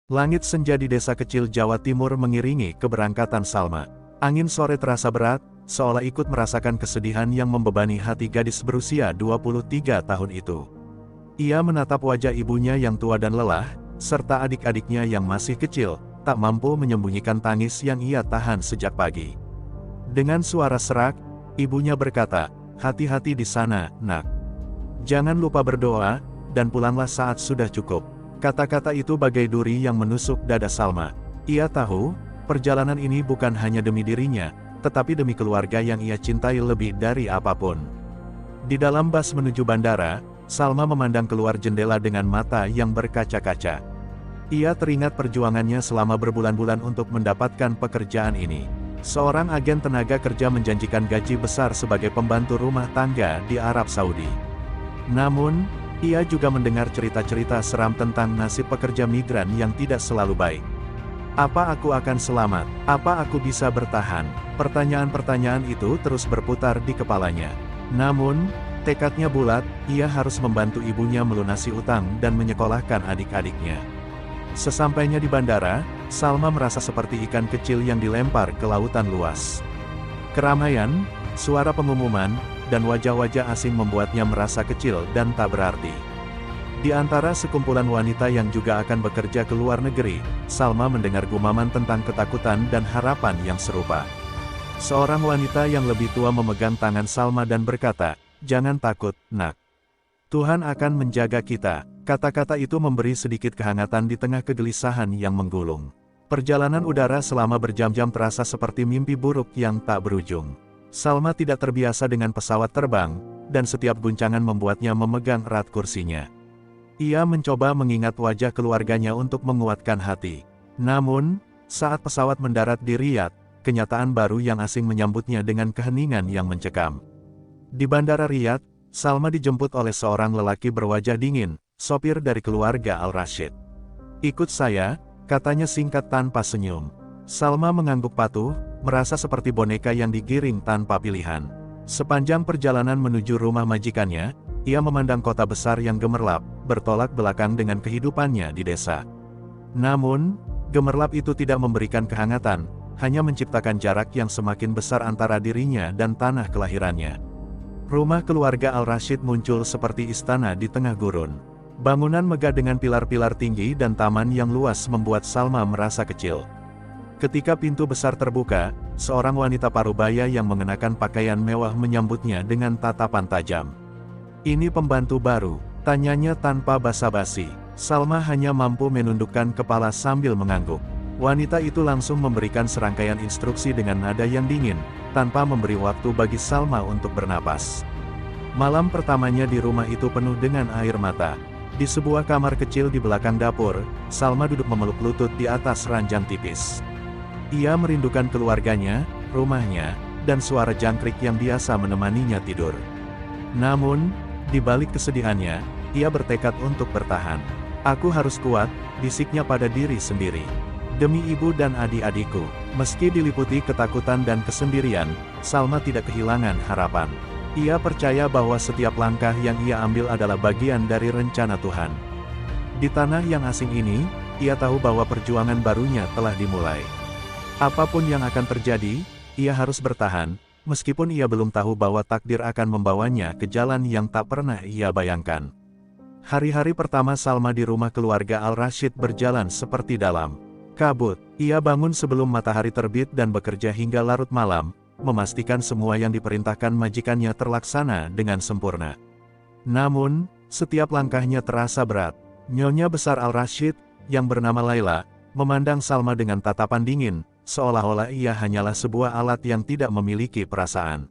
Langit senja di desa kecil Jawa Timur mengiringi keberangkatan Salma. Angin sore terasa berat, seolah ikut merasakan kesedihan yang membebani hati gadis berusia 23 tahun itu. Ia menatap wajah ibunya yang tua dan lelah, serta adik-adiknya yang masih kecil, tak mampu menyembunyikan tangis yang ia tahan sejak pagi. Dengan suara serak, ibunya berkata, "Hati-hati di sana, nak. Jangan lupa berdoa, dan pulanglah saat sudah cukup." Kata-kata itu bagai duri yang menusuk dada Salma. Ia tahu, perjalanan ini bukan hanya demi dirinya, tetapi demi keluarga yang ia cintai lebih dari apapun. Di dalam bus menuju bandara, Salma memandang keluar jendela dengan mata yang berkaca-kaca. Ia teringat perjuangannya selama berbulan-bulan untuk mendapatkan pekerjaan ini. Seorang agen tenaga kerja menjanjikan gaji besar sebagai pembantu rumah tangga di Arab Saudi. Namun, ia juga mendengar cerita-cerita seram tentang nasib pekerja migran yang tidak selalu baik. Apa aku akan selamat? Apa aku bisa bertahan? Pertanyaan-pertanyaan itu terus berputar di kepalanya. Namun, tekadnya bulat, ia harus membantu ibunya melunasi utang dan menyekolahkan adik-adiknya. Sesampainya di bandara, Salma merasa seperti ikan kecil yang dilempar ke lautan luas. Keramaian, suara pengumuman, dan wajah-wajah asing membuatnya merasa kecil dan tak berarti. Di antara sekumpulan wanita yang juga akan bekerja ke luar negeri, Salma mendengar gumaman tentang ketakutan dan harapan yang serupa. Seorang wanita yang lebih tua memegang tangan Salma dan berkata, "Jangan takut, nak. Tuhan akan menjaga kita." Kata-kata itu memberi sedikit kehangatan di tengah kegelisahan yang menggulung. Perjalanan udara selama berjam-jam terasa seperti mimpi buruk yang tak berujung. Salma tidak terbiasa dengan pesawat terbang, dan setiap guncangan membuatnya memegang erat kursinya. Ia mencoba mengingat wajah keluarganya untuk menguatkan hati. Namun, saat pesawat mendarat di Riyadh, kenyataan baru yang asing menyambutnya dengan keheningan yang mencekam. Di bandara Riyadh, Salma dijemput oleh seorang lelaki berwajah dingin, sopir dari keluarga Al-Rashid. "Ikut saya," katanya singkat tanpa senyum. Salma mengangguk patuh, merasa seperti boneka yang digiring tanpa pilihan. Sepanjang perjalanan menuju rumah majikannya, ia memandang kota besar yang gemerlap, bertolak belakang dengan kehidupannya di desa. Namun, gemerlap itu tidak memberikan kehangatan, hanya menciptakan jarak yang semakin besar antara dirinya dan tanah kelahirannya. Rumah keluarga Al-Rashid muncul seperti istana di tengah gurun. Bangunan megah dengan pilar-pilar tinggi dan taman yang luas membuat Salma merasa kecil. Ketika pintu besar terbuka, seorang wanita parubaya yang mengenakan pakaian mewah menyambutnya dengan tatapan tajam. "Ini pembantu baru?" tanyanya tanpa basa-basi. Salma hanya mampu menundukkan kepala sambil mengangguk. Wanita itu langsung memberikan serangkaian instruksi dengan nada yang dingin, tanpa memberi waktu bagi Salma untuk bernapas. Malam pertamanya di rumah itu penuh dengan air mata. Di sebuah kamar kecil di belakang dapur, Salma duduk memeluk lutut di atas ranjang tipis. Ia merindukan keluarganya, rumahnya, dan suara jangkrik yang biasa menemaninya tidur. Namun, di balik kesedihannya, ia bertekad untuk bertahan. "Aku harus kuat," bisiknya pada diri sendiri. "Demi ibu dan adik-adikku." Meski diliputi ketakutan dan kesendirian, Salma tidak kehilangan harapan. Ia percaya bahwa setiap langkah yang ia ambil adalah bagian dari rencana Tuhan. Di tanah yang asing ini, ia tahu bahwa perjuangan barunya telah dimulai. Apapun yang akan terjadi, ia harus bertahan, meskipun ia belum tahu bahwa takdir akan membawanya ke jalan yang tak pernah ia bayangkan. Hari-hari pertama Salma di rumah keluarga Al-Rashid berjalan seperti dalam kabut. Ia bangun sebelum matahari terbit dan bekerja hingga larut malam, memastikan semua yang diperintahkan majikannya terlaksana dengan sempurna. Namun, setiap langkahnya terasa berat. Nyonya besar Al-Rashid, yang bernama Laila, memandang Salma dengan tatapan dingin, seolah-olah ia hanyalah sebuah alat yang tidak memiliki perasaan.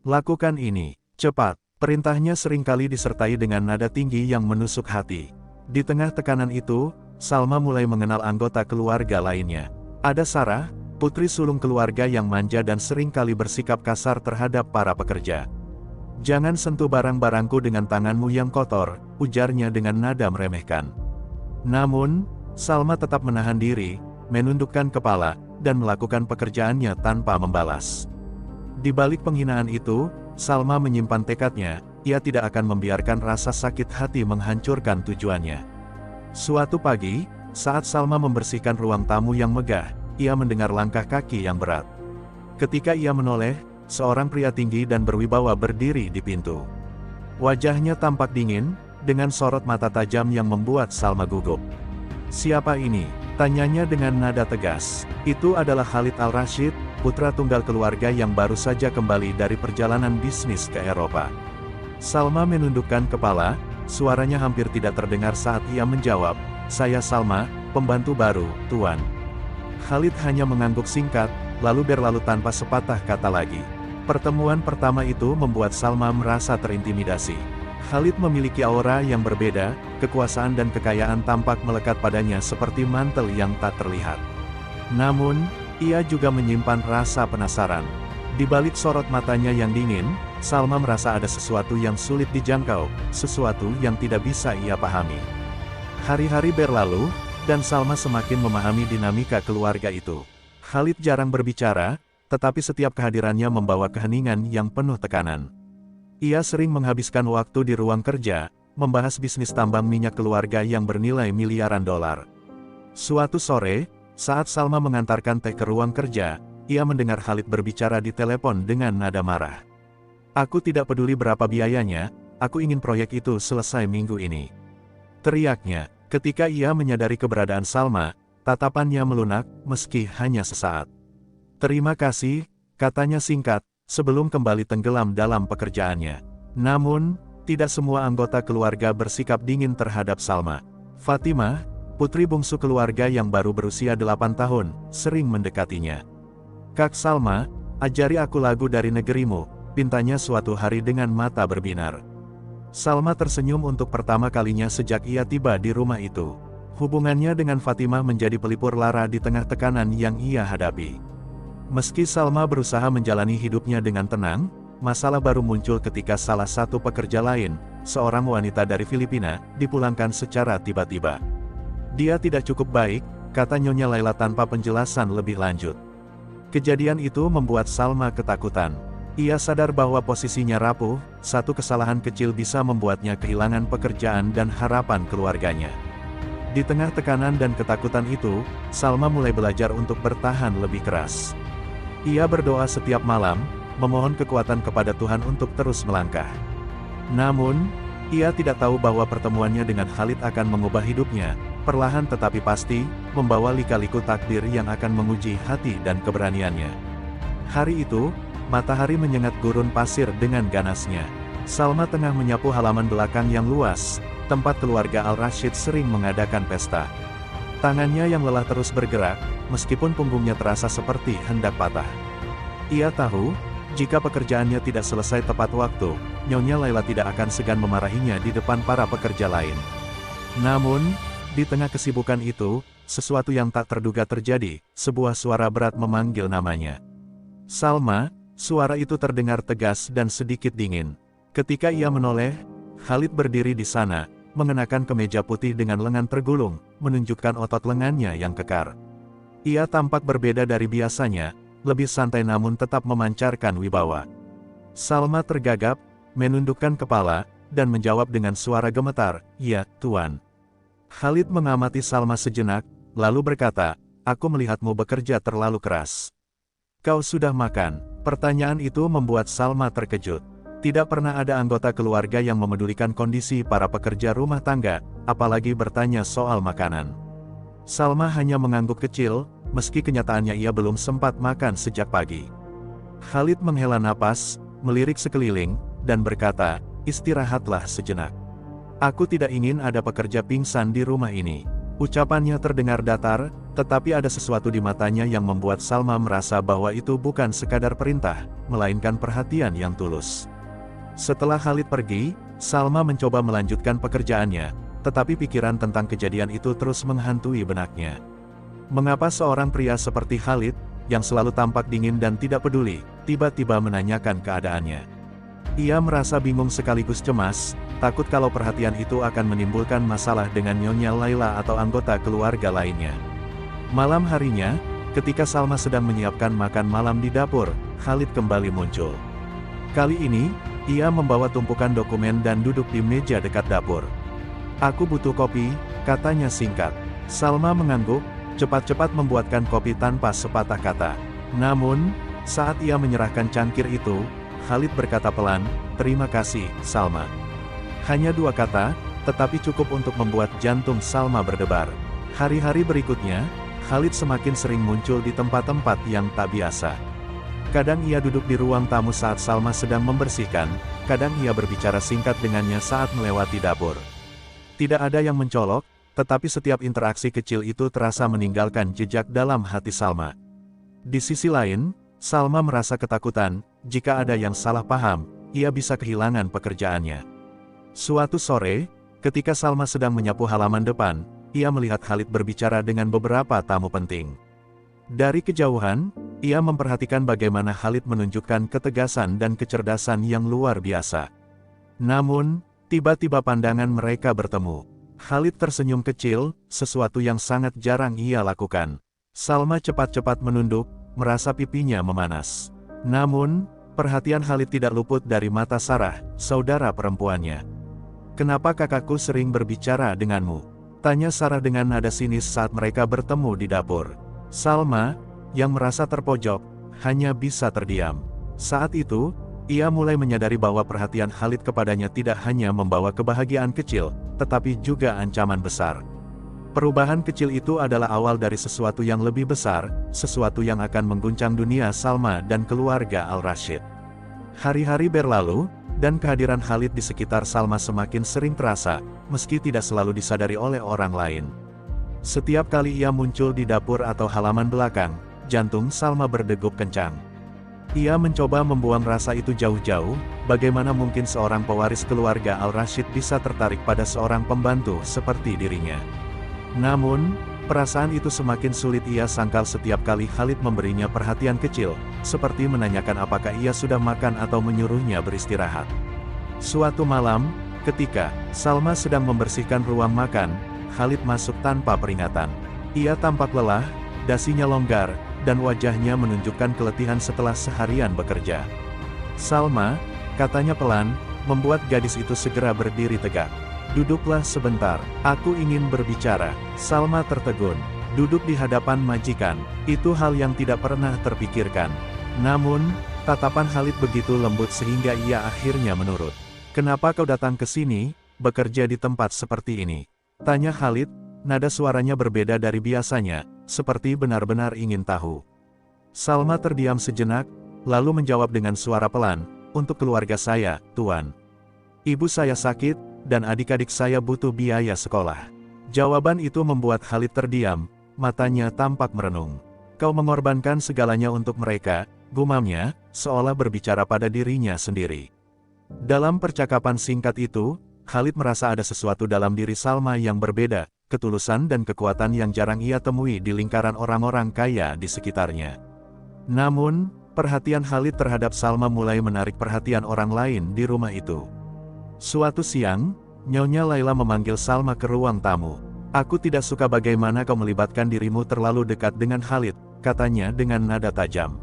"Lakukan ini, cepat," perintahnya seringkali disertai dengan nada tinggi yang menusuk hati. Di tengah tekanan itu, Salma mulai mengenal anggota keluarga lainnya. Ada Sarah, putri sulung keluarga yang manja dan seringkali bersikap kasar terhadap para pekerja. "Jangan sentuh barang-barangku dengan tanganmu yang kotor," ujarnya dengan nada meremehkan. Namun, Salma tetap menahan diri, menundukkan kepala, dan melakukan pekerjaannya tanpa membalas. Di balik penghinaan itu, Salma menyimpan tekadnya, ia tidak akan membiarkan rasa sakit hati menghancurkan tujuannya. Suatu pagi, Saat Salma membersihkan ruang tamu yang megah, ia mendengar langkah kaki yang berat. Ketika ia menoleh, seorang pria tinggi dan berwibawa berdiri di pintu. Wajahnya tampak dingin, dengan sorot mata tajam yang membuat Salma gugup. "Siapa ini?" tanyanya dengan nada tegas. "Itu adalah Khalid Al-Rashid, putra tunggal keluarga yang baru saja kembali dari perjalanan bisnis ke Eropa." Salma menundukkan kepala, suaranya hampir tidak terdengar saat ia menjawab, "Saya Salma, pembantu baru, Tuan." Khalid hanya mengangguk singkat, lalu berlalu tanpa sepatah kata lagi. Pertemuan pertama itu membuat Salma merasa terintimidasi. Khalid memiliki aura yang berbeda, kekuasaan dan kekayaan tampak melekat padanya seperti mantel yang tak terlihat. Namun, ia juga menyimpan rasa penasaran. Di balik sorot matanya yang dingin, Salma merasa ada sesuatu yang sulit dijangkau, sesuatu yang tidak bisa ia pahami. Hari-hari berlalu, dan Salma semakin memahami dinamika keluarga itu. Khalid jarang berbicara, tetapi setiap kehadirannya membawa keheningan yang penuh tekanan. Ia sering menghabiskan waktu di ruang kerja, membahas bisnis tambang minyak keluarga yang bernilai miliaran dolar. Suatu sore, saat Salma mengantarkan teh ke ruang kerja, ia mendengar Khalid berbicara di telepon dengan nada marah. "Aku tidak peduli berapa biayanya, aku ingin proyek itu selesai minggu ini," teriaknya. Ketika ia menyadari keberadaan Salma, tatapannya melunak, meski hanya sesaat. "Terima kasih," katanya singkat, sebelum kembali tenggelam dalam pekerjaannya. Namun, tidak semua anggota keluarga bersikap dingin terhadap Salma. Fatimah, putri bungsu keluarga yang baru berusia 8 tahun, sering mendekatinya. "Kak Salma, ajari aku lagu dari negerimu," pintanya suatu hari dengan mata berbinar. Salma tersenyum untuk pertama kalinya sejak ia tiba di rumah itu. Hubungannya dengan Fatimah menjadi pelipur lara di tengah tekanan yang ia hadapi. Meski Salma berusaha menjalani hidupnya dengan tenang, masalah baru muncul ketika salah satu pekerja lain, seorang wanita dari Filipina, dipulangkan secara tiba-tiba. "Dia tidak cukup baik," kata Nyonya Laila tanpa penjelasan lebih lanjut. Kejadian itu membuat Salma ketakutan. Ia sadar bahwa posisinya rapuh, satu kesalahan kecil bisa membuatnya kehilangan pekerjaan dan harapan keluarganya. Di tengah tekanan dan ketakutan itu, Salma mulai belajar untuk bertahan lebih keras. Ia berdoa setiap malam, memohon kekuatan kepada Tuhan untuk terus melangkah. Namun, ia tidak tahu bahwa pertemuannya dengan Khalid akan mengubah hidupnya, perlahan tetapi pasti, membawa lika-liku takdir yang akan menguji hati dan keberaniannya. Hari itu, matahari menyengat gurun pasir dengan ganasnya. Salma tengah menyapu halaman belakang yang luas, tempat keluarga Al-Rashid sering mengadakan pesta. Tangannya yang lelah terus bergerak, meskipun punggungnya terasa seperti hendak patah. Ia tahu, jika pekerjaannya tidak selesai tepat waktu, Nyonya Laila tidak akan segan memarahinya di depan para pekerja lain. Namun, di tengah kesibukan itu, sesuatu yang tak terduga terjadi, sebuah suara berat memanggil namanya. "Salma," suara itu terdengar tegas dan sedikit dingin. Ketika ia menoleh, Khalid berdiri di sana, mengenakan kemeja putih dengan lengan tergulung, menunjukkan otot lengannya yang kekar. Ia tampak berbeda dari biasanya, lebih santai namun tetap memancarkan wibawa. Salma tergagap, menundukkan kepala, dan menjawab dengan suara gemetar, "Ya, Tuan." Khalid mengamati Salma sejenak, lalu berkata, "Aku melihatmu bekerja terlalu keras. Kau sudah makan?" Pertanyaan itu membuat Salma terkejut. Tidak pernah ada anggota keluarga yang memedulikan kondisi para pekerja rumah tangga, apalagi bertanya soal makanan. Salma hanya mengangguk kecil, meski kenyataannya ia belum sempat makan sejak pagi. Khalid menghela napas, melirik sekeliling, dan berkata, "Istirahatlah sejenak. Aku tidak ingin ada pekerja pingsan di rumah ini." Ucapannya terdengar datar, tetapi ada sesuatu di matanya yang membuat Salma merasa bahwa itu bukan sekadar perintah, melainkan perhatian yang tulus. Setelah Khalid pergi, Salma mencoba melanjutkan pekerjaannya, tetapi pikiran tentang kejadian itu terus menghantui benaknya. Mengapa seorang pria seperti Khalid, yang selalu tampak dingin dan tidak peduli, tiba-tiba menanyakan keadaannya? Ia merasa bingung sekaligus cemas, takut kalau perhatian itu akan menimbulkan masalah dengan Nyonya Laila atau anggota keluarga lainnya. Malam harinya, ketika Salma sedang menyiapkan makan malam di dapur, Khalid kembali muncul. Kali ini, ia membawa tumpukan dokumen dan duduk di meja dekat dapur. "Aku butuh kopi," katanya singkat. Salma mengangguk, cepat-cepat membuatkan kopi tanpa sepatah kata. Namun, saat ia menyerahkan cangkir itu, Khalid berkata pelan, "Terima kasih, Salma." Hanya dua kata, tetapi cukup untuk membuat jantung Salma berdebar. Hari-hari berikutnya, Khalid semakin sering muncul di tempat-tempat yang tak biasa. Kadang ia duduk di ruang tamu saat Salma sedang membersihkan, kadang ia berbicara singkat dengannya saat melewati dapur. Tidak ada yang mencolok, tetapi setiap interaksi kecil itu terasa meninggalkan jejak dalam hati Salma. Di sisi lain, Salma merasa ketakutan, jika ada yang salah paham, ia bisa kehilangan pekerjaannya. Suatu sore, ketika Salma sedang menyapu halaman depan, ia melihat Khalid berbicara dengan beberapa tamu penting. Dari kejauhan, ia memperhatikan bagaimana Khalid menunjukkan ketegasan dan kecerdasan yang luar biasa. Namun, tiba-tiba pandangan mereka bertemu. Khalid tersenyum kecil, sesuatu yang sangat jarang ia lakukan. Salma cepat-cepat menunduk, merasa pipinya memanas. Namun, perhatian Khalid tidak luput dari mata Sarah, saudara perempuannya. "Kenapa kakakku sering berbicara denganmu?" tanya Sarah dengan nada sinis saat mereka bertemu di dapur. Salma, yang merasa terpojok, hanya bisa terdiam. Saat itu, ia mulai menyadari bahwa perhatian Khalid kepadanya tidak hanya membawa kebahagiaan kecil, tetapi juga ancaman besar. Perubahan kecil itu adalah awal dari sesuatu yang lebih besar, sesuatu yang akan mengguncang dunia Salma dan keluarga Al-Rashid. Hari-hari berlalu, dan kehadiran Khalid di sekitar Salma semakin sering terasa, meski tidak selalu disadari oleh orang lain. Setiap kali ia muncul di dapur atau halaman belakang, jantung Salma berdegup kencang. Ia mencoba membuang rasa itu jauh-jauh, bagaimana mungkin seorang pewaris keluarga Al-Rashid bisa tertarik pada seorang pembantu seperti dirinya. Namun, perasaan itu semakin sulit ia sangkal setiap kali Khalid memberinya perhatian kecil, seperti menanyakan apakah ia sudah makan atau menyuruhnya beristirahat. Suatu malam, ketika Salma sedang membersihkan ruang makan, Khalid masuk tanpa peringatan. Ia tampak lelah, dasinya longgar, dan wajahnya menunjukkan keletihan setelah seharian bekerja. "Salma," katanya pelan, membuat gadis itu segera berdiri tegak. "Duduklah sebentar, aku ingin berbicara." Salma tertegun. Duduk di hadapan majikan, itu hal yang tidak pernah terpikirkan. Namun, tatapan Khalid begitu lembut sehingga ia akhirnya menurut. "Kenapa kau datang ke sini, bekerja di tempat seperti ini?" tanya Khalid, nada suaranya berbeda dari biasanya, seperti benar-benar ingin tahu. Salma terdiam sejenak, lalu menjawab dengan suara pelan, "Untuk keluarga saya, Tuan. Ibu saya sakit, dan adik-adik saya butuh biaya sekolah." Jawaban itu membuat Khalid terdiam, matanya tampak merenung. "Kau mengorbankan segalanya untuk mereka," gumamnya, seolah berbicara pada dirinya sendiri. Dalam percakapan singkat itu, Khalid merasa ada sesuatu dalam diri Salma yang berbeda, ketulusan dan kekuatan yang jarang ia temui di lingkaran orang-orang kaya di sekitarnya. Namun, perhatian Khalid terhadap Salma mulai menarik perhatian orang lain di rumah itu. Suatu siang, Nyonya Laila memanggil Salma ke ruang tamu. "Aku tidak suka bagaimana kau melibatkan dirimu terlalu dekat dengan Khalid," katanya dengan nada tajam.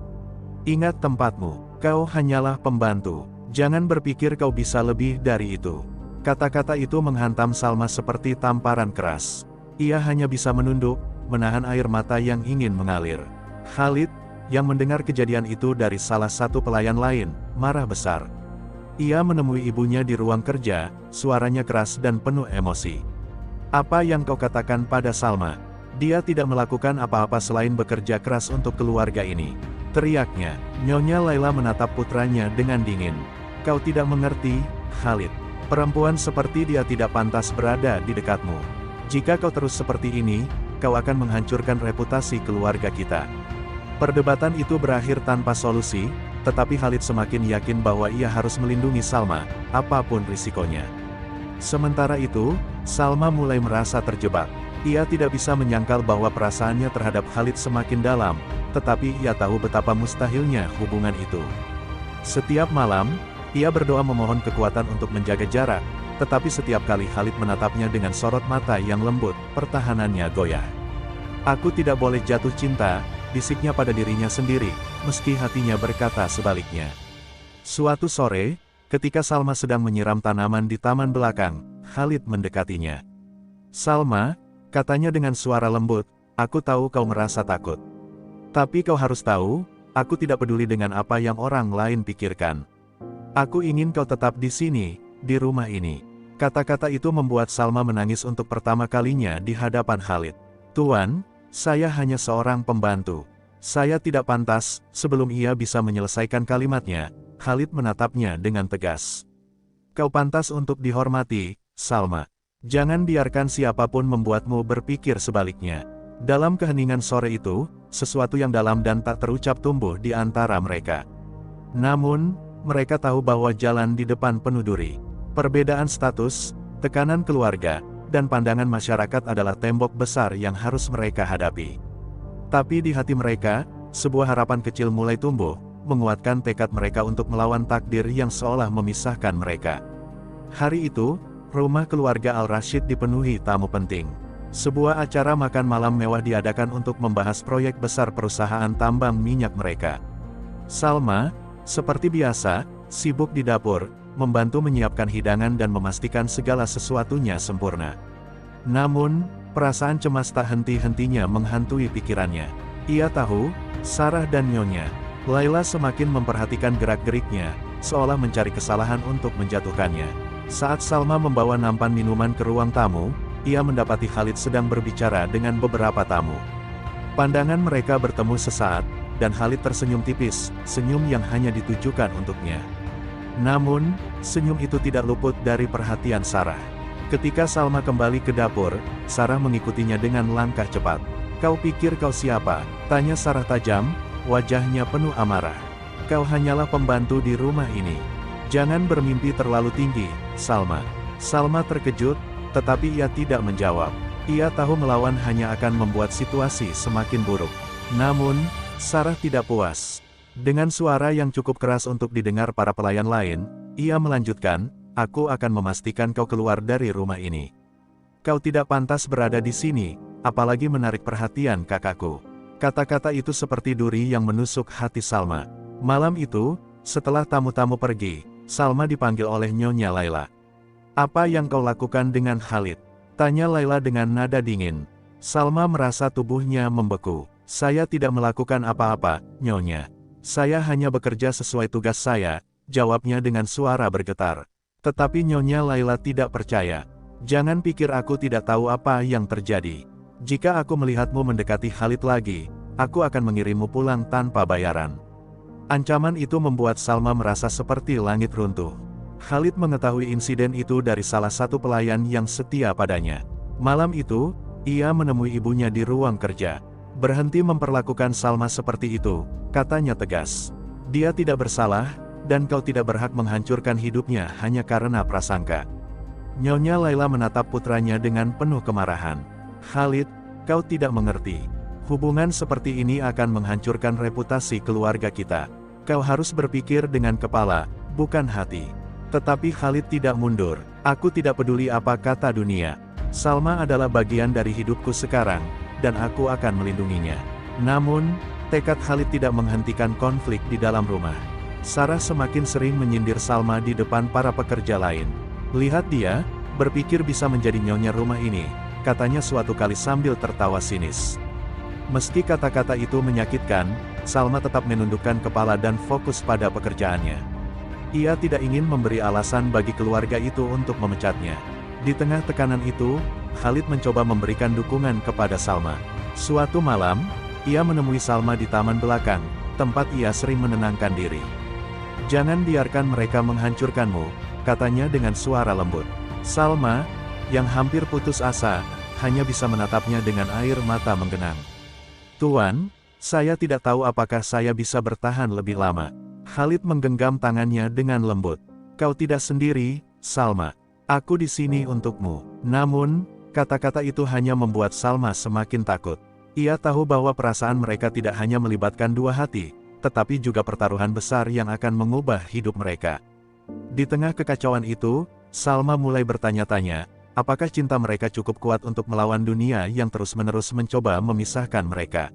"Ingat tempatmu, kau hanyalah pembantu. Jangan berpikir kau bisa lebih dari itu." Kata-kata itu menghantam Salma seperti tamparan keras. Ia hanya bisa menunduk, menahan air mata yang ingin mengalir. Khalid, yang mendengar kejadian itu dari salah satu pelayan lain, marah besar. Ia menemui ibunya di ruang kerja, suaranya keras dan penuh emosi. "Apa yang kau katakan pada Salma? Dia tidak melakukan apa-apa selain bekerja keras untuk keluarga ini," teriaknya. Nyonya Laila menatap putranya dengan dingin. "Kau tidak mengerti, Khalid. Perempuan seperti dia tidak pantas berada di dekatmu. Jika kau terus seperti ini, kau akan menghancurkan reputasi keluarga kita." Perdebatan itu berakhir tanpa solusi, tetapi Khalid semakin yakin bahwa ia harus melindungi Salma, apapun risikonya. Sementara itu, Salma mulai merasa terjebak. Ia tidak bisa menyangkal bahwa perasaannya terhadap Khalid semakin dalam, tetapi ia tahu betapa mustahilnya hubungan itu. Setiap malam, ia berdoa memohon kekuatan untuk menjaga jarak, tetapi setiap kali Khalid menatapnya dengan sorot mata yang lembut, pertahanannya goyah. "Aku tidak boleh jatuh cinta," bisiknya pada dirinya sendiri, meski hatinya berkata sebaliknya. Suatu sore, ketika Salma sedang menyiram tanaman di taman belakang, Khalid mendekatinya. "Salma, Katanya dengan suara lembut, aku tahu kau merasa takut. Tapi kau harus tahu, aku tidak peduli dengan apa yang orang lain pikirkan. Aku ingin kau tetap di sini, di rumah ini. Kata-kata itu membuat Salma menangis untuk pertama kalinya di hadapan Khalid. Tuan, saya hanya seorang pembantu. Saya tidak pantas. Sebelum ia bisa menyelesaikan kalimatnya, Khalid menatapnya dengan tegas. Kau pantas untuk dihormati, Salma. Jangan biarkan siapapun membuatmu berpikir sebaliknya. Dalam keheningan sore itu, sesuatu yang dalam dan tak terucap tumbuh di antara mereka. Namun, mereka tahu bahwa jalan di depan penuh duri. Perbedaan status, tekanan keluarga, dan pandangan masyarakat adalah tembok besar yang harus mereka hadapi. Tapi di hati mereka, sebuah harapan kecil mulai tumbuh, menguatkan tekad mereka untuk melawan takdir yang seolah memisahkan mereka. Hari itu, rumah keluarga Al-Rashid dipenuhi tamu penting. Sebuah acara makan malam mewah diadakan untuk membahas proyek besar perusahaan tambang minyak mereka. Salma, seperti biasa, sibuk di dapur, membantu menyiapkan hidangan dan memastikan segala sesuatunya sempurna. Namun, perasaan cemas tak henti-hentinya menghantui pikirannya. Ia tahu, Sarah dan Nyonya Laila semakin memperhatikan gerak-geriknya, seolah mencari kesalahan untuk menjatuhkannya. Saat Salma membawa nampan minuman ke ruang tamu, ia mendapati Khalid sedang berbicara dengan beberapa tamu. Pandangan mereka bertemu sesaat, dan Khalid tersenyum tipis, senyum yang hanya ditujukan untuknya. Namun, senyum itu tidak luput dari perhatian Sarah. Ketika Salma kembali ke dapur, Sarah mengikutinya dengan langkah cepat. Kau pikir kau siapa? Tanya Sarah tajam, wajahnya penuh amarah. Kau hanyalah pembantu di rumah ini. Jangan bermimpi terlalu tinggi, Salma. Salma terkejut, tetapi ia tidak menjawab. Ia tahu melawan hanya akan membuat situasi semakin buruk. Namun, Sarah tidak puas. Dengan suara yang cukup keras untuk didengar para pelayan lain, ia melanjutkan, aku akan memastikan kau keluar dari rumah ini. Kau tidak pantas berada di sini, apalagi menarik perhatian kakakku. Kata-kata itu seperti duri yang menusuk hati Salma. Malam itu, setelah tamu-tamu pergi, Salma dipanggil oleh Nyonya Laila. Apa yang kau lakukan dengan Khalid? Tanya Laila dengan nada dingin. Salma merasa tubuhnya membeku. Saya tidak melakukan apa-apa, Nyonya. Saya hanya bekerja sesuai tugas saya, jawabnya dengan suara bergetar. Tetapi Nyonya Laila tidak percaya. Jangan pikir aku tidak tahu apa yang terjadi. Jika aku melihatmu mendekati Khalid lagi, aku akan mengirimmu pulang tanpa bayaran. Ancaman itu membuat Salma merasa seperti langit runtuh. Khalid mengetahui insiden itu dari salah satu pelayan yang setia padanya. Malam itu, ia menemui ibunya di ruang kerja. Berhenti memperlakukan Salma seperti itu, katanya tegas. Dia tidak bersalah, dan kau tidak berhak menghancurkan hidupnya hanya karena prasangka. Nyonya Laila menatap putranya dengan penuh kemarahan. Khalid, kau tidak mengerti. Hubungan seperti ini akan menghancurkan reputasi keluarga kita. Kau harus berpikir dengan kepala, bukan hati. Tetapi Khalid tidak mundur. Aku tidak peduli apa kata dunia. Salma adalah bagian dari hidupku sekarang, dan aku akan melindunginya. Namun, tekad Khalid tidak menghentikan konflik di dalam rumah. Sarah semakin sering menyindir Salma di depan para pekerja lain. Lihat dia, berpikir bisa menjadi nyonya rumah ini, katanya suatu kali sambil tertawa sinis. Meski kata-kata itu menyakitkan, Salma tetap menundukkan kepala dan fokus pada pekerjaannya. Ia tidak ingin memberi alasan bagi keluarga itu untuk memecatnya. Di tengah tekanan itu, Khalid mencoba memberikan dukungan kepada Salma. Suatu malam, ia menemui Salma di taman belakang, tempat ia sering menenangkan diri. Jangan biarkan mereka menghancurkanmu, katanya dengan suara lembut. Salma, yang hampir putus asa, hanya bisa menatapnya dengan air mata menggenang. Tuan, saya tidak tahu apakah saya bisa bertahan lebih lama. Khalid menggenggam tangannya dengan lembut. Kau tidak sendiri, Salma. Aku di sini untukmu. Namun, kata-kata itu hanya membuat Salma semakin takut. Ia tahu bahwa perasaan mereka tidak hanya melibatkan dua hati, tetapi juga pertaruhan besar yang akan mengubah hidup mereka. Di tengah kekacauan itu, Salma mulai bertanya-tanya, apakah cinta mereka cukup kuat untuk melawan dunia yang terus-menerus mencoba memisahkan mereka.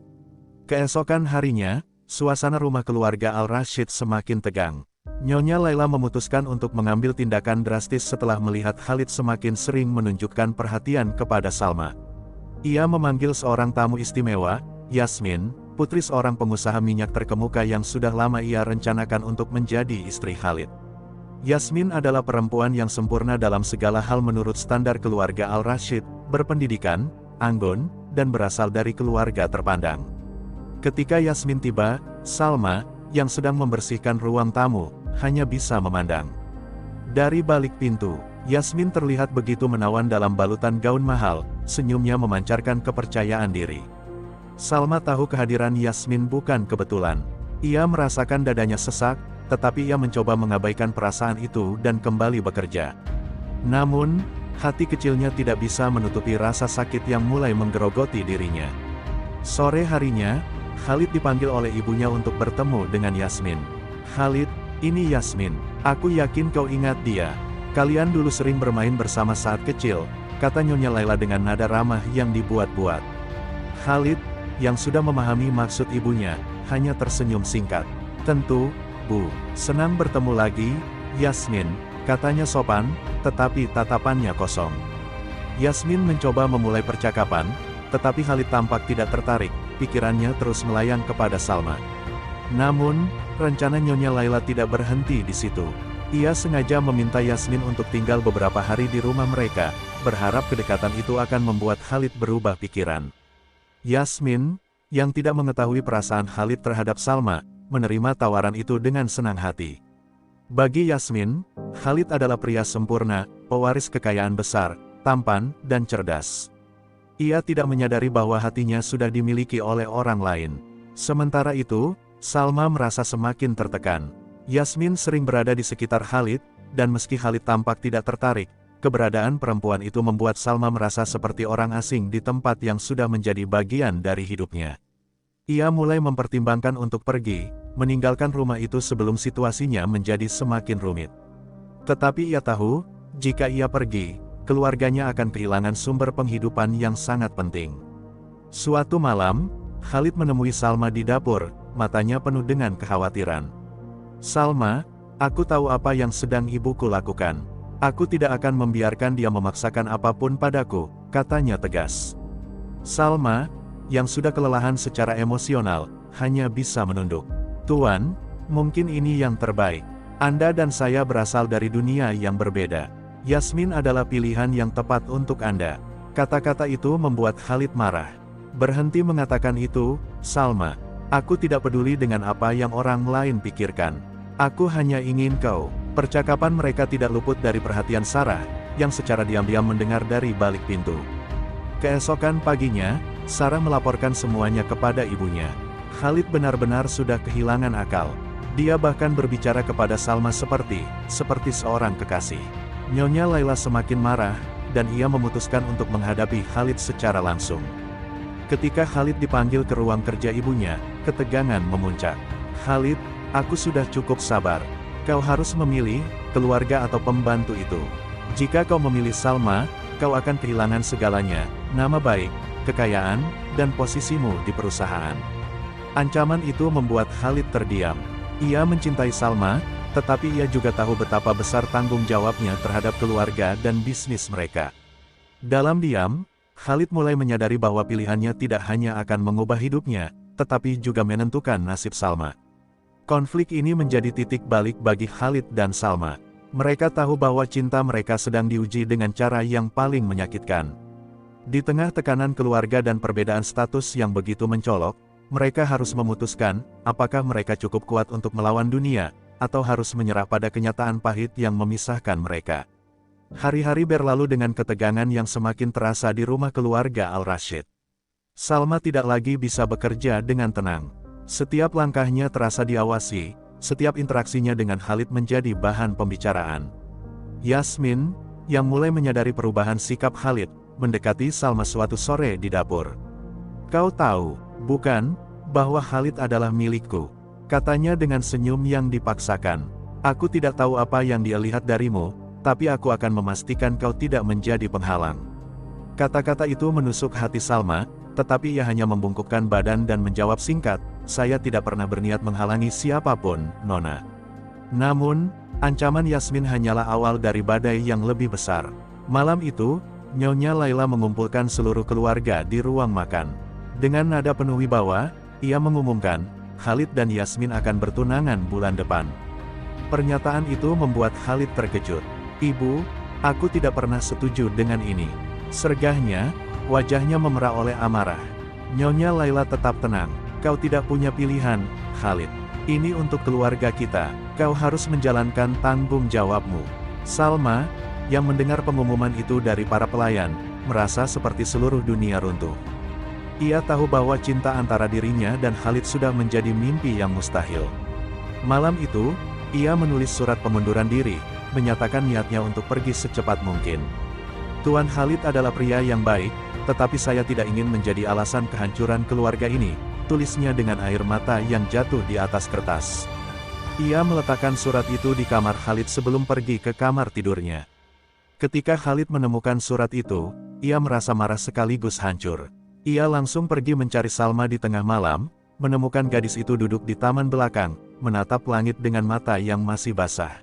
Keesokan harinya, suasana rumah keluarga Al-Rashid semakin tegang. Nyonya Laila memutuskan untuk mengambil tindakan drastis setelah melihat Khalid semakin sering menunjukkan perhatian kepada Salma. Ia memanggil seorang tamu istimewa, Yasmin, putri seorang pengusaha minyak terkemuka yang sudah lama ia rencanakan untuk menjadi istri Khalid. Yasmin adalah perempuan yang sempurna dalam segala hal menurut standar keluarga Al-Rashid, berpendidikan, anggun, dan berasal dari keluarga terpandang. Ketika Yasmin tiba, Salma, yang sedang membersihkan ruang tamu, hanya bisa memandang. Dari balik pintu, Yasmin terlihat begitu menawan dalam balutan gaun mahal, senyumnya memancarkan kepercayaan diri. Salma tahu kehadiran Yasmin bukan kebetulan. Ia merasakan dadanya sesak, tetapi ia mencoba mengabaikan perasaan itu dan kembali bekerja. Namun, hati kecilnya tidak bisa menutupi rasa sakit yang mulai menggerogoti dirinya. Sore harinya, Khalid dipanggil oleh ibunya untuk bertemu dengan Yasmin. "Khalid, ini Yasmin. Aku yakin kau ingat dia. Kalian dulu sering bermain bersama saat kecil," kata Nyonya Laila dengan nada ramah yang dibuat-buat. Khalid, yang sudah memahami maksud ibunya, hanya tersenyum singkat. "Tentu, Bu. Senang bertemu lagi, Yasmin," katanya sopan, tetapi tatapannya kosong. Yasmin mencoba memulai percakapan, tetapi Khalid tampak tidak tertarik, pikirannya terus melayang kepada Salma. Namun, rencana Nyonya Laila tidak berhenti di situ. Ia sengaja meminta Yasmin untuk tinggal beberapa hari di rumah mereka, berharap kedekatan itu akan membuat Khalid berubah pikiran. Yasmin, yang tidak mengetahui perasaan Khalid terhadap Salma, menerima tawaran itu dengan senang hati. Bagi Yasmin, Khalid adalah pria sempurna, pewaris kekayaan besar, tampan, dan cerdas. Ia tidak menyadari bahwa hatinya sudah dimiliki oleh orang lain. Sementara itu, Salma merasa semakin tertekan. Yasmin sering berada di sekitar Khalid, dan meski Khalid tampak tidak tertarik, keberadaan perempuan itu membuat Salma merasa seperti orang asing di tempat yang sudah menjadi bagian dari hidupnya. Ia mulai mempertimbangkan untuk pergi, meninggalkan rumah itu sebelum situasinya menjadi semakin rumit. Tetapi ia tahu, jika ia pergi, keluarganya akan kehilangan sumber penghidupan yang sangat penting. Suatu malam, Khalid menemui Salma di dapur, matanya penuh dengan kekhawatiran. "Salma, aku tahu apa yang sedang ibuku lakukan. Aku tidak akan membiarkan dia memaksakan apapun padaku," katanya tegas. Salma, yang sudah kelelahan secara emosional, hanya bisa menunduk. "Tuan, mungkin ini yang terbaik. Anda dan saya berasal dari dunia yang berbeda. Yasmin adalah pilihan yang tepat untuk Anda." Kata-kata itu membuat Khalid marah. "Berhenti mengatakan itu, Salma. Aku tidak peduli dengan apa yang orang lain pikirkan. Aku hanya ingin kau." Percakapan mereka tidak luput dari perhatian Sarah, yang secara diam-diam mendengar dari balik pintu. Keesokan paginya, Sarah melaporkan semuanya kepada ibunya. Khalid benar-benar sudah kehilangan akal. Dia bahkan berbicara kepada Salma seperti seorang kekasih. Nyonya Laila semakin marah, dan ia memutuskan untuk menghadapi Khalid secara langsung. Ketika Khalid dipanggil ke ruang kerja ibunya, ketegangan memuncak. "Khalid, aku sudah cukup sabar. Kau harus memilih, keluarga atau pembantu itu. Jika kau memilih Salma, kau akan kehilangan segalanya, nama baik, kekayaan, dan posisimu di perusahaan." Ancaman itu membuat Khalid terdiam. Ia mencintai Salma, tetapi ia juga tahu betapa besar tanggung jawabnya terhadap keluarga dan bisnis mereka. Dalam diam, Khalid mulai menyadari bahwa pilihannya tidak hanya akan mengubah hidupnya, tetapi juga menentukan nasib Salma. Konflik ini menjadi titik balik bagi Khalid dan Salma. Mereka tahu bahwa cinta mereka sedang diuji dengan cara yang paling menyakitkan. Di tengah tekanan keluarga dan perbedaan status yang begitu mencolok, mereka harus memutuskan, apakah mereka cukup kuat untuk melawan dunia, atau harus menyerah pada kenyataan pahit yang memisahkan mereka. Hari-hari berlalu dengan ketegangan yang semakin terasa di rumah keluarga Al-Rashid. Salma tidak lagi bisa bekerja dengan tenang. Setiap langkahnya terasa diawasi, setiap interaksinya dengan Khalid menjadi bahan pembicaraan. Yasmin, yang mulai menyadari perubahan sikap Khalid, mendekati Salma suatu sore di dapur. "Kau tahu, bukan, bahwa Khalid adalah milikku," katanya dengan senyum yang dipaksakan. "Aku tidak tahu apa yang dia lihat darimu, tapi aku akan memastikan kau tidak menjadi penghalang." Kata-kata itu menusuk hati Salma, tetapi ia hanya membungkukkan badan dan menjawab singkat, "Saya tidak pernah berniat menghalangi siapapun, Nona." Namun, ancaman Yasmin hanyalah awal dari badai yang lebih besar. Malam itu, Nyonya Laila mengumpulkan seluruh keluarga di ruang makan. Dengan nada penuh wibawa, ia mengumumkan, Khalid dan Yasmin akan bertunangan bulan depan. Pernyataan itu membuat Khalid terkejut. "Ibu, aku tidak pernah setuju dengan ini." Sergahnya, wajahnya memerah oleh amarah. Nyonya Laila tetap tenang. "Kau tidak punya pilihan, Khalid. Ini untuk keluarga kita. Kau harus menjalankan tanggung jawabmu." Salma, yang mendengar pengumuman itu dari para pelayan, merasa seperti seluruh dunia runtuh. Ia tahu bahwa cinta antara dirinya dan Khalid sudah menjadi mimpi yang mustahil. Malam itu, ia menulis surat pengunduran diri, menyatakan niatnya untuk pergi secepat mungkin. "Tuan Khalid adalah pria yang baik, tetapi saya tidak ingin menjadi alasan kehancuran keluarga ini," tulisnya dengan air mata yang jatuh di atas kertas. Ia meletakkan surat itu di kamar Khalid sebelum pergi ke kamar tidurnya. Ketika Khalid menemukan surat itu, ia merasa marah sekaligus hancur. Ia langsung pergi mencari Salma di tengah malam, menemukan gadis itu duduk di taman belakang, menatap langit dengan mata yang masih basah.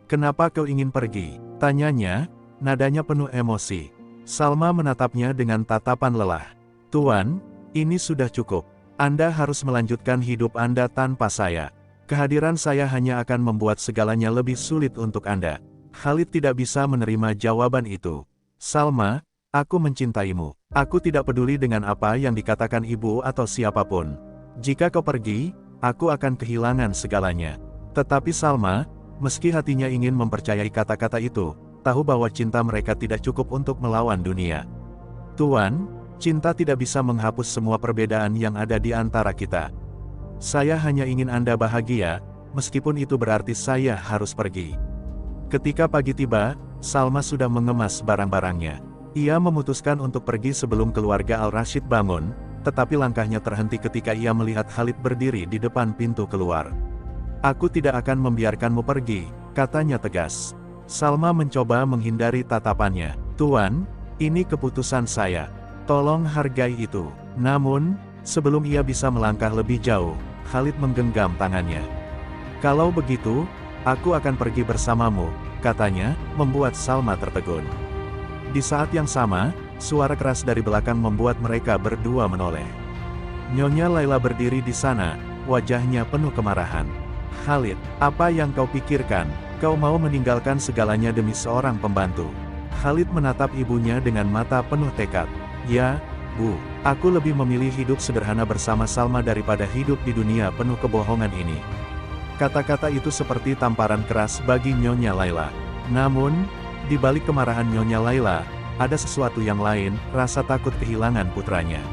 "Kenapa kau ingin pergi?" tanyanya, nadanya penuh emosi. Salma menatapnya dengan tatapan lelah. "Tuan, ini sudah cukup. Anda harus melanjutkan hidup Anda tanpa saya. Kehadiran saya hanya akan membuat segalanya lebih sulit untuk Anda." Khalid tidak bisa menerima jawaban itu. "Salma, aku mencintaimu. Aku tidak peduli dengan apa yang dikatakan ibu atau siapapun. Jika kau pergi, aku akan kehilangan segalanya." Tetapi Salma, meski hatinya ingin mempercayai kata-kata itu, tahu bahwa cinta mereka tidak cukup untuk melawan dunia. "Tuan, cinta tidak bisa menghapus semua perbedaan yang ada di antara kita. Saya hanya ingin Anda bahagia, meskipun itu berarti saya harus pergi." Ketika pagi tiba, Salma sudah mengemas barang-barangnya. Ia memutuskan untuk pergi sebelum keluarga Al-Rashid bangun, tetapi langkahnya terhenti ketika ia melihat Khalid berdiri di depan pintu keluar. "Aku tidak akan membiarkanmu pergi," katanya tegas. Salma mencoba menghindari tatapannya. "Tuan, ini keputusan saya. Tolong hargai itu." Namun, sebelum ia bisa melangkah lebih jauh, Khalid menggenggam tangannya. "Kalau begitu, aku akan pergi bersamamu," katanya, membuat Salma tertegun. Di saat yang sama, suara keras dari belakang membuat mereka berdua menoleh. Nyonya Laila berdiri di sana, wajahnya penuh kemarahan. "Khalid, apa yang kau pikirkan? Kau mau meninggalkan segalanya demi seorang pembantu?" Khalid menatap ibunya dengan mata penuh tekad. "Ya, Bu, aku lebih memilih hidup sederhana bersama Salma daripada hidup di dunia penuh kebohongan ini." Kata-kata itu seperti tamparan keras bagi Nyonya Laila. Namun, di balik kemarahan Nyonya Laila, ada sesuatu yang lain, rasa takut kehilangan putranya.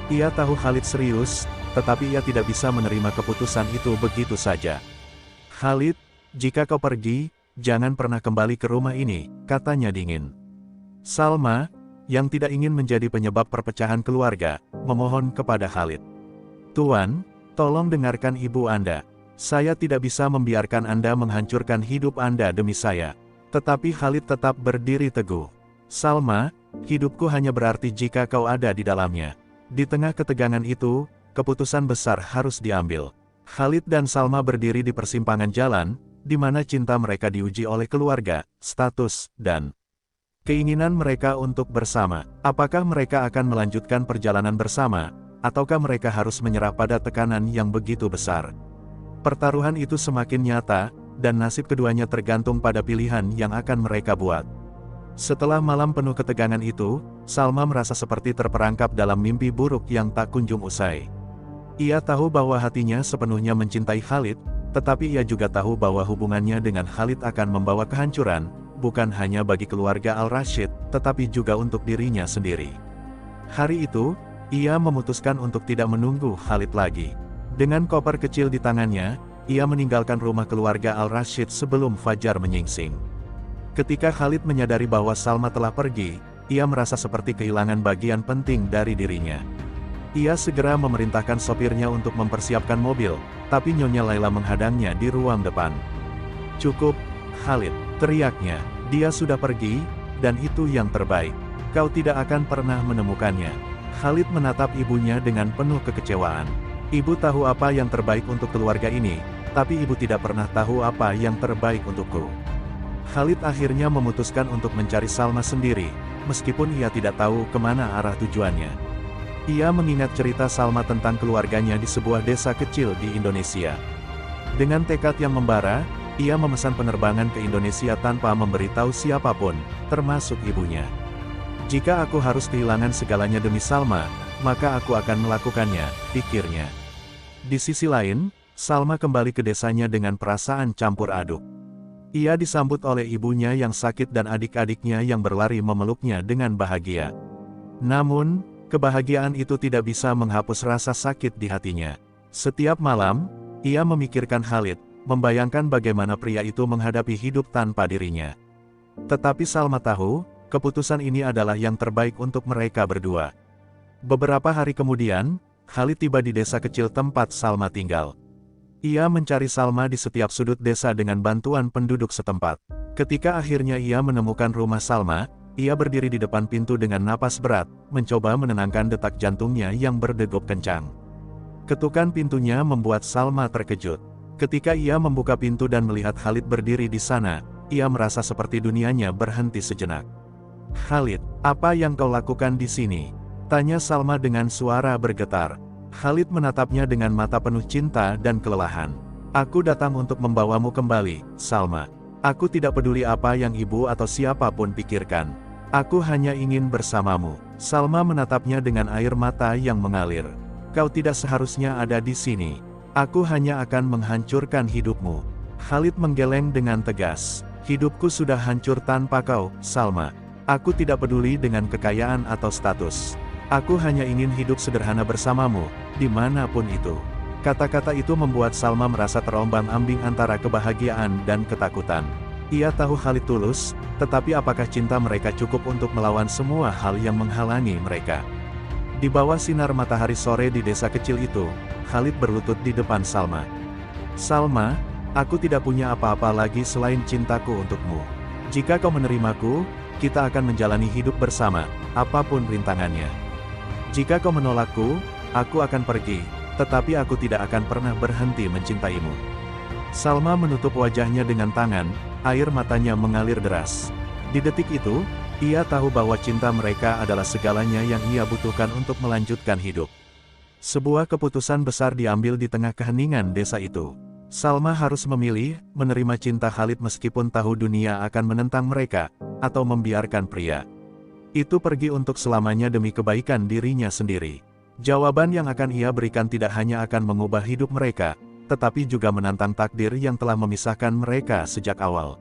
Ia tahu Khalid serius, tetapi ia tidak bisa menerima keputusan itu begitu saja. "Khalid, jika kau pergi, jangan pernah kembali ke rumah ini," katanya dingin. Salma, yang tidak ingin menjadi penyebab perpecahan keluarga, memohon kepada Khalid. "Tuan, tolong dengarkan ibu Anda. Saya tidak bisa membiarkan Anda menghancurkan hidup Anda demi saya." Tetapi Khalid tetap berdiri teguh. "Salma, hidupku hanya berarti jika kau ada di dalamnya." Di tengah ketegangan itu, keputusan besar harus diambil. Khalid dan Salma berdiri di persimpangan jalan, di mana cinta mereka diuji oleh keluarga, status, dan keinginan mereka untuk bersama. Apakah mereka akan melanjutkan perjalanan bersama, ataukah mereka harus menyerah pada tekanan yang begitu besar? Pertaruhan itu semakin nyata, dan nasib keduanya tergantung pada pilihan yang akan mereka buat. Setelah malam penuh ketegangan itu, Salma merasa seperti terperangkap dalam mimpi buruk yang tak kunjung usai. Ia tahu bahwa hatinya sepenuhnya mencintai Khalid, tetapi ia juga tahu bahwa hubungannya dengan Khalid akan membawa kehancuran, bukan hanya bagi keluarga Al-Rashid, tetapi juga untuk dirinya sendiri. Hari itu, ia memutuskan untuk tidak menunggu Khalid lagi. Dengan koper kecil di tangannya, ia meninggalkan rumah keluarga Al-Rashid sebelum fajar menyingsing. Ketika Khalid menyadari bahwa Salma telah pergi, ia merasa seperti kehilangan bagian penting dari dirinya. Ia segera memerintahkan sopirnya untuk mempersiapkan mobil, tapi Nyonya Laila menghadangnya di ruang depan. "Cukup, Khalid," teriaknya. "Dia sudah pergi, dan itu yang terbaik. Kau tidak akan pernah menemukannya." Khalid menatap ibunya dengan penuh kekecewaan. "Ibu tahu apa yang terbaik untuk keluarga ini, tapi ibu tidak pernah tahu apa yang terbaik untukku." Khalid akhirnya memutuskan untuk mencari Salma sendiri, meskipun ia tidak tahu kemana arah tujuannya. Ia mengingat cerita Salma tentang keluarganya di sebuah desa kecil di Indonesia. Dengan tekad yang membara, ia memesan penerbangan ke Indonesia tanpa memberitahu siapapun, termasuk ibunya. Jika aku harus kehilangan segalanya demi Salma, maka aku akan melakukannya, pikirnya. Di sisi lain, Salma kembali ke desanya dengan perasaan campur aduk. Ia disambut oleh ibunya yang sakit dan adik-adiknya yang berlari memeluknya dengan bahagia. Namun, kebahagiaan itu tidak bisa menghapus rasa sakit di hatinya. Setiap malam, ia memikirkan Khalid, membayangkan bagaimana pria itu menghadapi hidup tanpa dirinya. Tetapi Salma tahu, keputusan ini adalah yang terbaik untuk mereka berdua. Beberapa hari kemudian, Khalid tiba di desa kecil tempat Salma tinggal. Ia mencari Salma di setiap sudut desa dengan bantuan penduduk setempat. Ketika akhirnya ia menemukan rumah Salma, ia berdiri di depan pintu dengan napas berat, mencoba menenangkan detak jantungnya yang berdegup kencang. Ketukan pintunya membuat Salma terkejut. Ketika ia membuka pintu dan melihat Khalid berdiri di sana, ia merasa seperti dunianya berhenti sejenak. "Khalid, apa yang kau lakukan di sini?" tanya Salma dengan suara bergetar. Khalid menatapnya dengan mata penuh cinta dan kelelahan. "Aku datang untuk membawamu kembali, Salma. Aku tidak peduli apa yang ibu atau siapapun pikirkan. Aku hanya ingin bersamamu." Salma menatapnya dengan air mata yang mengalir. "Kau tidak seharusnya ada di sini. Aku hanya akan menghancurkan hidupmu." Khalid menggeleng dengan tegas. "Hidupku sudah hancur tanpa kau, Salma. Aku tidak peduli dengan kekayaan atau status. Aku hanya ingin hidup sederhana bersamamu, dimanapun itu." Kata-kata itu membuat Salma merasa terombang-ambing antara kebahagiaan dan ketakutan. Ia tahu Khalid tulus, tetapi apakah cinta mereka cukup untuk melawan semua hal yang menghalangi mereka? Di bawah sinar matahari sore di desa kecil itu, Khalid berlutut di depan Salma. "Salma, aku tidak punya apa-apa lagi selain cintaku untukmu. Jika kau menerimaku, kita akan menjalani hidup bersama, apapun rintangannya. Jika kau menolakku, aku akan pergi, tetapi aku tidak akan pernah berhenti mencintaimu." Salma menutup wajahnya dengan tangan, air matanya mengalir deras. Di detik itu, ia tahu bahwa cinta mereka adalah segalanya yang ia butuhkan untuk melanjutkan hidup. Sebuah keputusan besar diambil di tengah keheningan desa itu. Salma harus memilih, menerima cinta Khalid meskipun tahu dunia akan menentang mereka, atau membiarkan pria itu pergi untuk selamanya demi kebaikan dirinya sendiri. Jawaban yang akan ia berikan tidak hanya akan mengubah hidup mereka, tetapi juga menantang takdir yang telah memisahkan mereka sejak awal.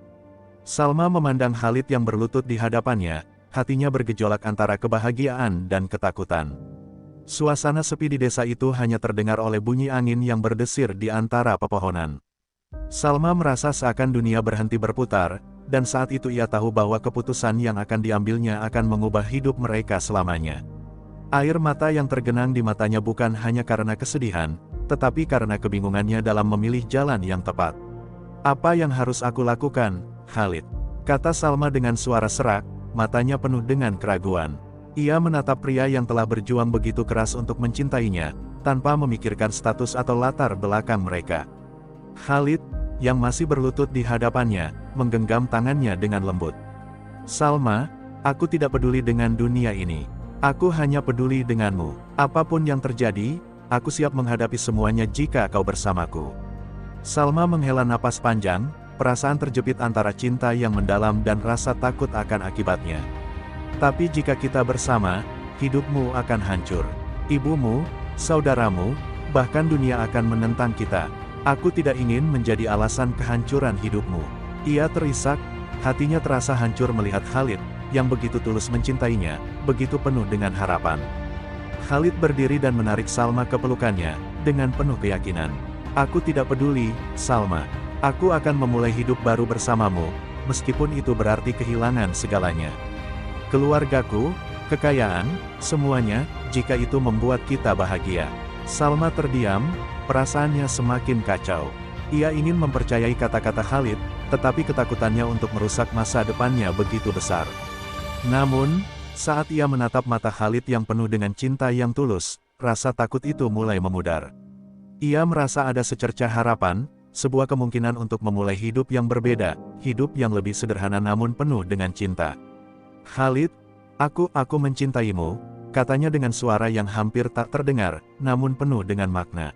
Salma memandang Khalid yang berlutut di hadapannya, hatinya bergejolak antara kebahagiaan dan ketakutan. Suasana sepi di desa itu hanya terdengar oleh bunyi angin yang berdesir di antara pepohonan. Salma merasa seakan dunia berhenti berputar, dan saat itu ia tahu bahwa keputusan yang akan diambilnya akan mengubah hidup mereka selamanya. Air mata yang tergenang di matanya bukan hanya karena kesedihan, tetapi karena kebingungannya dalam memilih jalan yang tepat. "Apa yang harus aku lakukan, Khalid?" kata Salma dengan suara serak, matanya penuh dengan keraguan. Ia menatap pria yang telah berjuang begitu keras untuk mencintainya, tanpa memikirkan status atau latar belakang mereka. Khalid, yang masih berlutut di hadapannya, menggenggam tangannya dengan lembut. "Salma, aku tidak peduli dengan dunia ini. Aku hanya peduli denganmu. Apapun yang terjadi, aku siap menghadapi semuanya jika kau bersamaku." Salma menghela napas panjang, perasaan terjepit antara cinta yang mendalam dan rasa takut akan akibatnya. "Tapi jika kita bersama, hidupmu akan hancur. Ibumu, saudaramu, bahkan dunia akan menentang kita. Aku tidak ingin menjadi alasan kehancuran hidupmu." Ia terisak, hatinya terasa hancur melihat Khalid, yang begitu tulus mencintainya, begitu penuh dengan harapan. Khalid berdiri dan menarik Salma ke pelukannya, dengan penuh keyakinan. "Aku tidak peduli, Salma. Aku akan memulai hidup baru bersamamu, meskipun itu berarti kehilangan segalanya. Keluargaku, kekayaan, semuanya, jika itu membuat kita bahagia." Salma terdiam, perasaannya semakin kacau. Ia ingin mempercayai kata-kata Khalid, tetapi ketakutannya untuk merusak masa depannya begitu besar. Namun, saat ia menatap mata Khalid yang penuh dengan cinta yang tulus, rasa takut itu mulai memudar. Ia merasa ada secercah harapan, sebuah kemungkinan untuk memulai hidup yang berbeda, hidup yang lebih sederhana namun penuh dengan cinta. "Khalid, Aku mencintaimu, katanya dengan suara yang hampir tak terdengar, namun penuh dengan makna.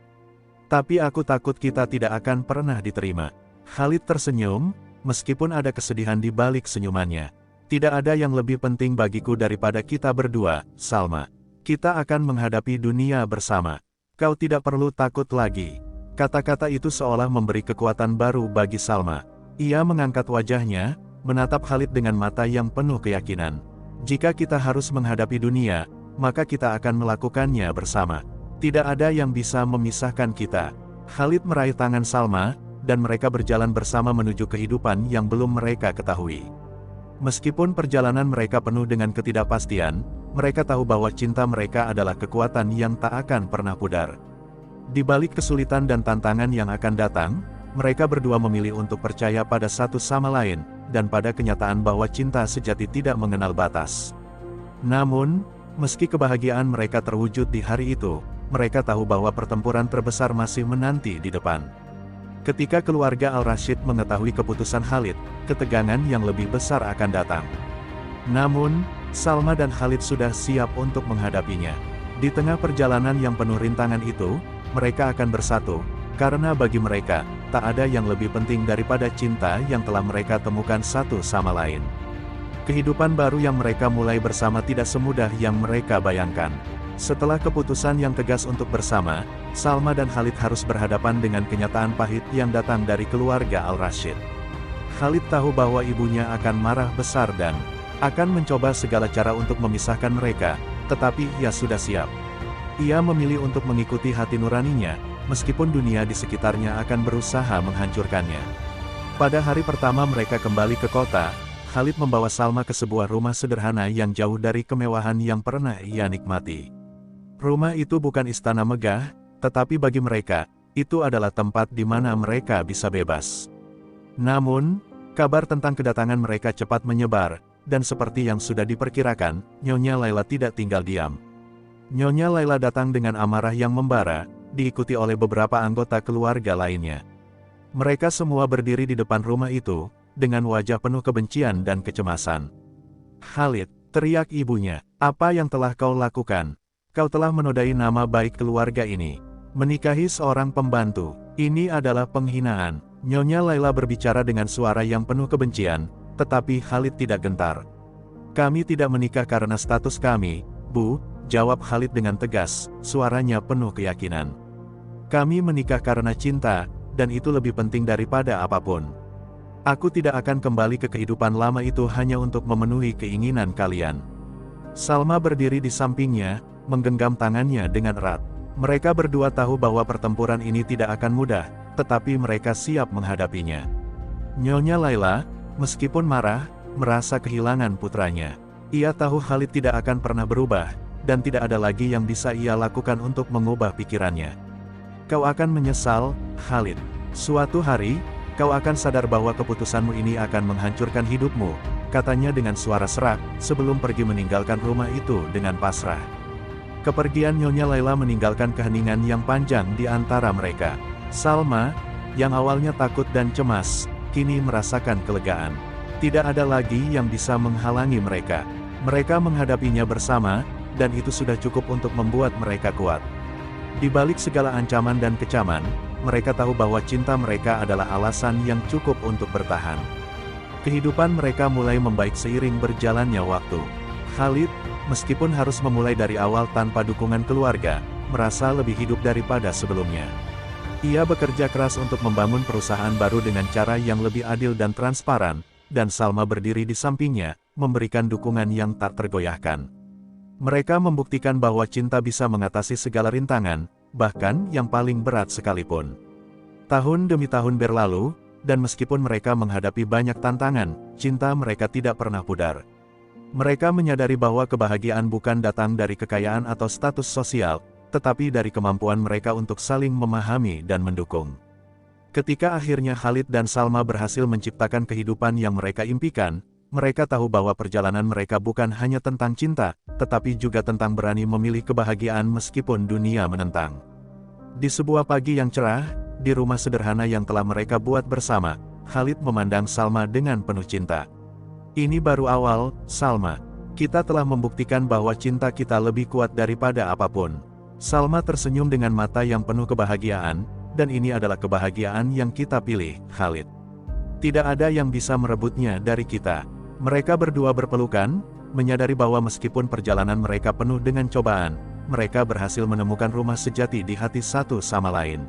Tapi aku takut kita tidak akan pernah diterima. Khalid tersenyum, meskipun ada kesedihan di balik senyumannya. Tidak ada yang lebih penting bagiku daripada kita berdua, Salma. Kita akan menghadapi dunia bersama. Kau tidak perlu takut lagi. Kata-kata itu seolah memberi kekuatan baru bagi Salma. Ia mengangkat wajahnya, menatap Khalid dengan mata yang penuh keyakinan. Jika kita harus menghadapi dunia, maka kita akan melakukannya bersama. Tidak ada yang bisa memisahkan kita. Khalid meraih tangan Salma, dan mereka berjalan bersama menuju kehidupan yang belum mereka ketahui. Meskipun perjalanan mereka penuh dengan ketidakpastian, mereka tahu bahwa cinta mereka adalah kekuatan yang tak akan pernah pudar. Di balik kesulitan dan tantangan yang akan datang, mereka berdua memilih untuk percaya pada satu sama lain, dan pada kenyataan bahwa cinta sejati tidak mengenal batas. Namun, meski kebahagiaan mereka terwujud di hari itu, mereka tahu bahwa pertempuran terbesar masih menanti di depan. Ketika keluarga Al-Rashid mengetahui keputusan Khalid, ketegangan yang lebih besar akan datang. Namun, Salma dan Khalid sudah siap untuk menghadapinya. Di tengah perjalanan yang penuh rintangan itu, mereka akan bersatu, karena bagi mereka, tak ada yang lebih penting daripada cinta yang telah mereka temukan satu sama lain. Kehidupan baru yang mereka mulai bersama tidak semudah yang mereka bayangkan. Setelah keputusan yang tegas untuk bersama, Salma dan Khalid harus berhadapan dengan kenyataan pahit yang datang dari keluarga Al-Rashid. Khalid tahu bahwa ibunya akan marah besar dan akan mencoba segala cara untuk memisahkan mereka, tetapi ia sudah siap. Ia memilih untuk mengikuti hati nuraninya, meskipun dunia di sekitarnya akan berusaha menghancurkannya. Pada hari pertama mereka kembali ke kota, Khalid membawa Salma ke sebuah rumah sederhana yang jauh dari kemewahan yang pernah ia nikmati. Rumah itu bukan istana megah, tetapi bagi mereka, itu adalah tempat di mana mereka bisa bebas. Namun, kabar tentang kedatangan mereka cepat menyebar, dan seperti yang sudah diperkirakan, Nyonya Laila tidak tinggal diam. Nyonya Laila datang dengan amarah yang membara, diikuti oleh beberapa anggota keluarga lainnya. Mereka semua berdiri di depan rumah itu, dengan wajah penuh kebencian dan kecemasan. "Khalid," teriak ibunya, "apa yang telah kau lakukan? Kau telah menodai nama baik keluarga ini. Menikahi seorang pembantu, ini adalah penghinaan." Nyonya Laila berbicara dengan suara yang penuh kebencian, tetapi Khalid tidak gentar. "Kami tidak menikah karena status kami, Bu," jawab Khalid dengan tegas, suaranya penuh keyakinan. "Kami menikah karena cinta, dan itu lebih penting daripada apapun. Aku tidak akan kembali ke kehidupan lama itu hanya untuk memenuhi keinginan kalian." Salma berdiri di sampingnya, menggenggam tangannya dengan erat. Mereka berdua tahu bahwa pertempuran ini tidak akan mudah, tetapi mereka siap menghadapinya. Nyonya Laila, meskipun marah, merasa kehilangan putranya. Ia tahu Khalid tidak akan pernah berubah, dan tidak ada lagi yang bisa ia lakukan untuk mengubah pikirannya. "Kau akan menyesal, Khalid. Suatu hari, kau akan sadar bahwa keputusanmu ini akan menghancurkan hidupmu," katanya dengan suara serak, sebelum pergi meninggalkan rumah itu dengan pasrah. Kepergian Nyonya Laila meninggalkan keheningan yang panjang di antara mereka. Salma, yang awalnya takut dan cemas, kini merasakan kelegaan. Tidak ada lagi yang bisa menghalangi mereka. Mereka menghadapinya bersama, dan itu sudah cukup untuk membuat mereka kuat. Di balik segala ancaman dan kecaman, mereka tahu bahwa cinta mereka adalah alasan yang cukup untuk bertahan. Kehidupan mereka mulai membaik seiring berjalannya waktu. Khalid, meskipun harus memulai dari awal tanpa dukungan keluarga, merasa lebih hidup daripada sebelumnya. Ia bekerja keras untuk membangun perusahaan baru dengan cara yang lebih adil dan transparan, dan Salma berdiri di sampingnya, memberikan dukungan yang tak tergoyahkan. Mereka membuktikan bahwa cinta bisa mengatasi segala rintangan, bahkan yang paling berat sekalipun. Tahun demi tahun berlalu, dan meskipun mereka menghadapi banyak tantangan, cinta mereka tidak pernah pudar. Mereka menyadari bahwa kebahagiaan bukan datang dari kekayaan atau status sosial, tetapi dari kemampuan mereka untuk saling memahami dan mendukung. Ketika akhirnya Khalid dan Salma berhasil menciptakan kehidupan yang mereka impikan, mereka tahu bahwa perjalanan mereka bukan hanya tentang cinta, tetapi juga tentang berani memilih kebahagiaan meskipun dunia menentang. Di sebuah pagi yang cerah, di rumah sederhana yang telah mereka buat bersama, Khalid memandang Salma dengan penuh cinta. "Ini baru awal, Salma. Kita telah membuktikan bahwa cinta kita lebih kuat daripada apapun. Salma tersenyum dengan mata yang penuh kebahagiaan, dan ini adalah kebahagiaan yang kita pilih, Khalid. Tidak ada yang bisa merebutnya dari kita. Mereka berdua berpelukan, menyadari bahwa meskipun perjalanan mereka penuh dengan cobaan, mereka berhasil menemukan rumah sejati di hati satu sama lain.